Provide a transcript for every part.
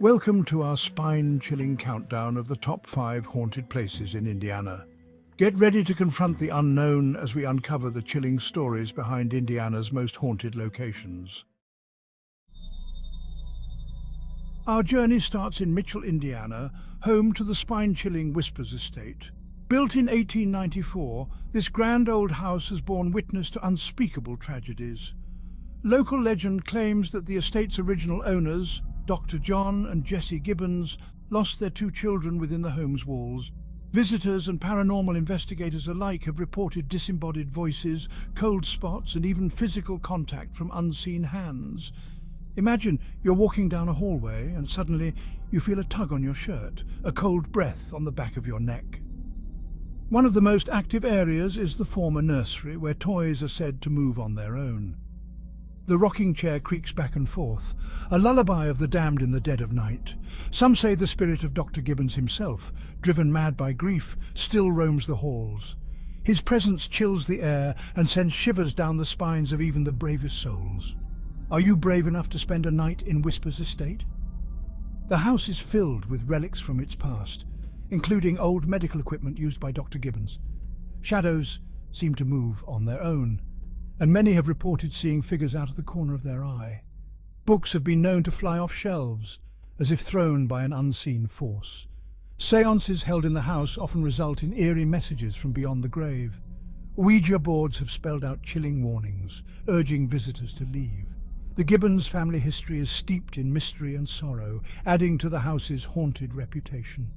Welcome to our spine-chilling countdown of the top 5 haunted places in Indiana. Get ready to confront the unknown as we uncover the chilling stories behind Indiana's most haunted locations. Our journey starts in Mitchell, Indiana, home to the spine-chilling Whispers estate. Built in 1894, this grand old house has borne witness to unspeakable tragedies. Local legend claims that the estate's original owners, Dr. John and Jessie Gibbons, lost their 2 children within the home's walls. Visitors and paranormal investigators alike have reported disembodied voices, cold spots, and even physical contact from unseen hands. Imagine you're walking down a hallway and suddenly you feel a tug on your shirt, a cold breath on the back of your neck. One of the most active areas is the former nursery, where toys are said to move on their own. The rocking chair creaks back and forth, a lullaby of the damned in the dead of night. Some say the spirit of Dr. Gibbons himself, driven mad by grief, still roams the halls. His presence chills the air and sends shivers down the spines of even the bravest souls. Are you brave enough to spend a night in Whispers estate? The house is filled with relics from its past, including old medical equipment used by Dr. Gibbons. Shadows seem to move on their own, and many have reported seeing figures out of the corner of their eye. Books have been known to fly off shelves, as if thrown by an unseen force. Seances held in the house often result in eerie messages from beyond the grave. Ouija boards have spelled out chilling warnings, urging visitors to leave. The Gibbons family history is steeped in mystery and sorrow, adding to the house's haunted reputation.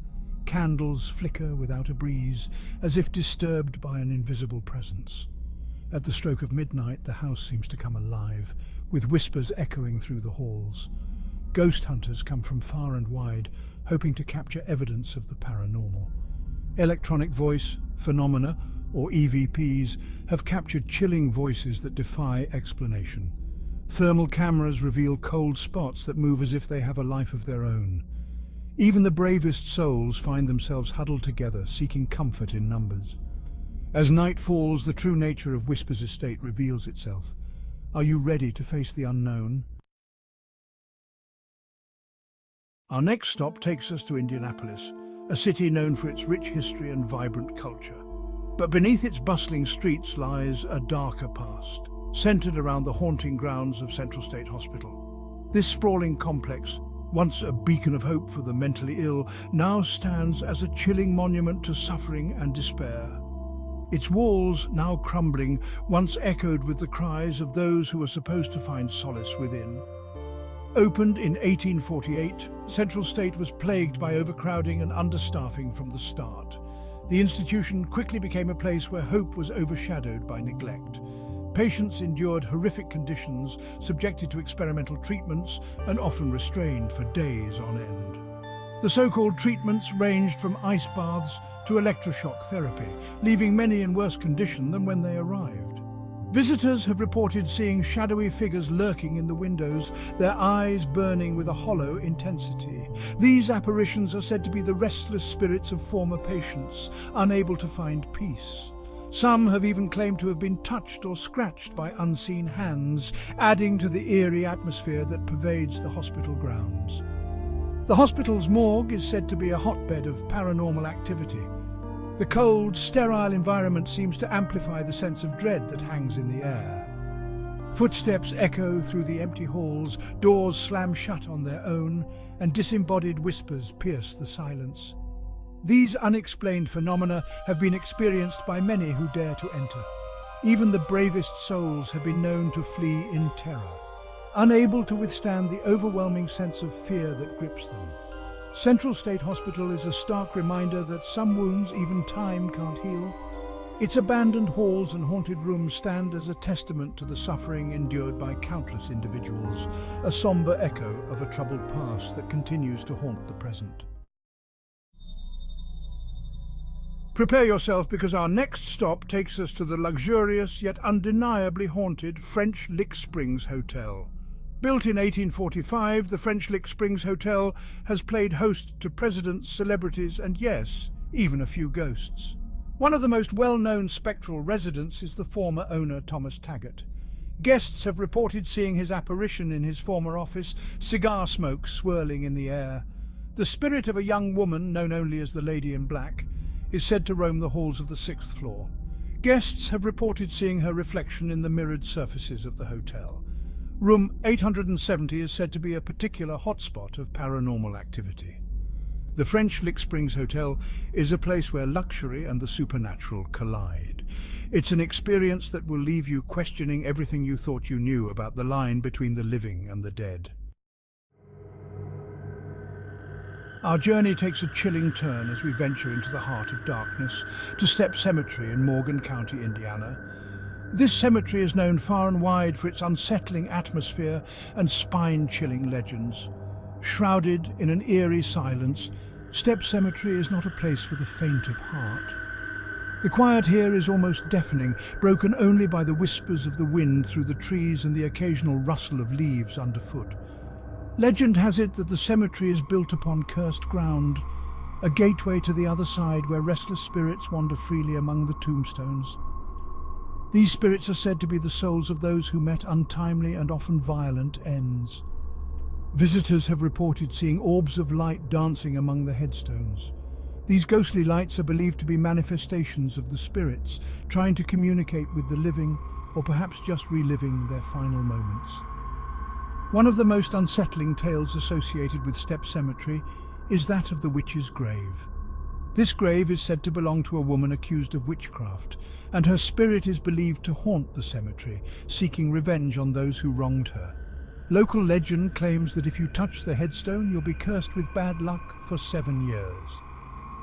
Candles flicker without a breeze, as if disturbed by an invisible presence. At the stroke of midnight, the house seems to come alive, with whispers echoing through the halls. Ghost hunters come from far and wide, hoping to capture evidence of the paranormal. Electronic voice phenomena, or EVPs, have captured chilling voices that defy explanation. Thermal cameras reveal cold spots that move as if they have a life of their own. Even the bravest souls find themselves huddled together, seeking comfort in numbers. As night falls, the true nature of Whispers estate reveals itself. Are you ready to face the unknown? Our next stop takes us to Indianapolis, a city known for its rich history and vibrant culture. But beneath its bustling streets lies a darker past, centered around the haunting grounds of Central State Hospital. This sprawling complex, once a beacon of hope for the mentally ill, now stands as a chilling monument to suffering and despair. Its walls, now crumbling, once echoed with the cries of those who were supposed to find solace within. Opened in 1848, Central State was plagued by overcrowding and understaffing from the start. The institution quickly became a place where hope was overshadowed by neglect. Patients endured horrific conditions, subjected to experimental treatments, and often restrained for days on end. The so-called treatments ranged from ice baths to electroshock therapy, leaving many in worse condition than when they arrived. Visitors have reported seeing shadowy figures lurking in the windows, their eyes burning with a hollow intensity. These apparitions are said to be the restless spirits of former patients, unable to find peace. Some have even claimed to have been touched or scratched by unseen hands, adding to the eerie atmosphere that pervades the hospital grounds. The hospital's morgue is said to be a hotbed of paranormal activity. The cold, sterile environment seems to amplify the sense of dread that hangs in the air. Footsteps echo through the empty halls, doors slam shut on their own, and disembodied whispers pierce the silence. These unexplained phenomena have been experienced by many who dare to enter. Even the bravest souls have been known to flee in terror, unable to withstand the overwhelming sense of fear that grips them. Central State Hospital is a stark reminder that some wounds even time can't heal. Its abandoned halls and haunted rooms stand as a testament to the suffering endured by countless individuals, a somber echo of a troubled past that continues to haunt the present. Prepare yourself, because our next stop takes us to the luxurious yet undeniably haunted French Lick Springs Hotel. Built in 1845, the French Lick Springs Hotel has played host to presidents, celebrities, and yes, even a few ghosts. One of the most well-known spectral residents is the former owner, Thomas Taggart. Guests have reported seeing his apparition in his former office, cigar smoke swirling in the air. The spirit of a young woman, known only as the Lady in Black, is said to roam the halls of the 6th floor. Guests have reported seeing her reflection in the mirrored surfaces of the hotel. Room 870 is said to be a particular hotspot of paranormal activity. The French Lick Springs Hotel is a place where luxury and the supernatural collide. It's an experience that will leave you questioning everything you thought you knew about the line between the living and the dead. Our journey takes a chilling turn as we venture into the heart of darkness to Step Cemetery in Morgan County, Indiana. This cemetery is known far and wide for its unsettling atmosphere and spine-chilling legends. Shrouded in an eerie silence, Step Cemetery is not a place for the faint of heart. The quiet here is almost deafening, broken only by the whispers of the wind through the trees and the occasional rustle of leaves underfoot. Legend has it that the cemetery is built upon cursed ground, a gateway to the other side where restless spirits wander freely among the tombstones. These spirits are said to be the souls of those who met untimely and often violent ends. Visitors have reported seeing orbs of light dancing among the headstones. These ghostly lights are believed to be manifestations of the spirits trying to communicate with the living, or perhaps just reliving their final moments. One of the most unsettling tales associated with Step Cemetery is that of the witch's grave. This grave is said to belong to a woman accused of witchcraft, and her spirit is believed to haunt the cemetery, seeking revenge on those who wronged her. Local legend claims that if you touch the headstone, you'll be cursed with bad luck for 7 years.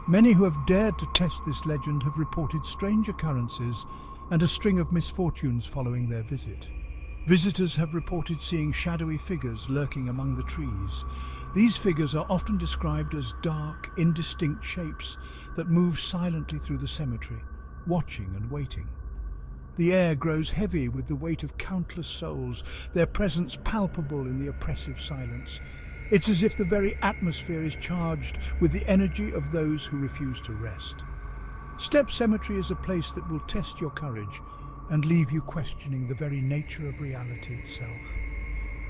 Many who have dared to test this legend have reported strange occurrences and a string of misfortunes following their visit. Visitors have reported seeing shadowy figures lurking among the trees. These figures are often described as dark, indistinct shapes that move silently through the cemetery, watching and waiting. The air grows heavy with the weight of countless souls, their presence palpable in the oppressive silence. It's as if the very atmosphere is charged with the energy of those who refuse to rest. Step Cemetery is a place that will test your courage and leave you questioning the very nature of reality itself.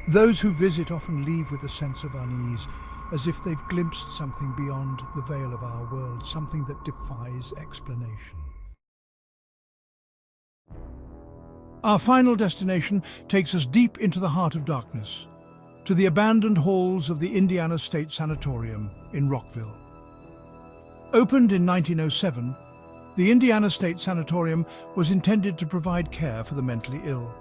Those who visit often leave with a sense of unease, as if they've glimpsed something beyond the veil of our world, something that defies explanation. Our final destination takes us deep into the heart of darkness, to the abandoned halls of the Indiana State Sanatorium in Rockville. Opened in 1907, the Indiana State Sanatorium was intended to provide care for the mentally ill.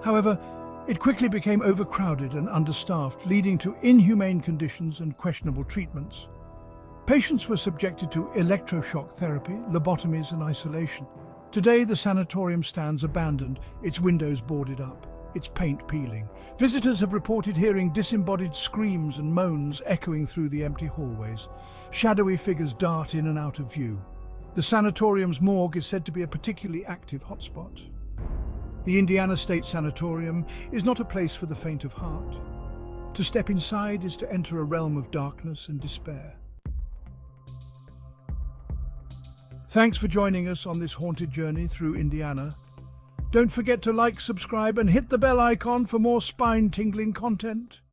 However, it quickly became overcrowded and understaffed, leading to inhumane conditions and questionable treatments. Patients were subjected to electroshock therapy, lobotomies and isolation. Today, the sanatorium stands abandoned, its windows boarded up, its paint peeling. Visitors have reported hearing disembodied screams and moans echoing through the empty hallways. Shadowy figures dart in and out of view. The sanatorium's morgue is said to be a particularly active hotspot. The Indiana State Sanatorium is not a place for the faint of heart. To step inside is to enter a realm of darkness and despair. Thanks for joining us on this haunted journey through Indiana. Don't forget to like, subscribe, and hit the bell icon for more spine-tingling content.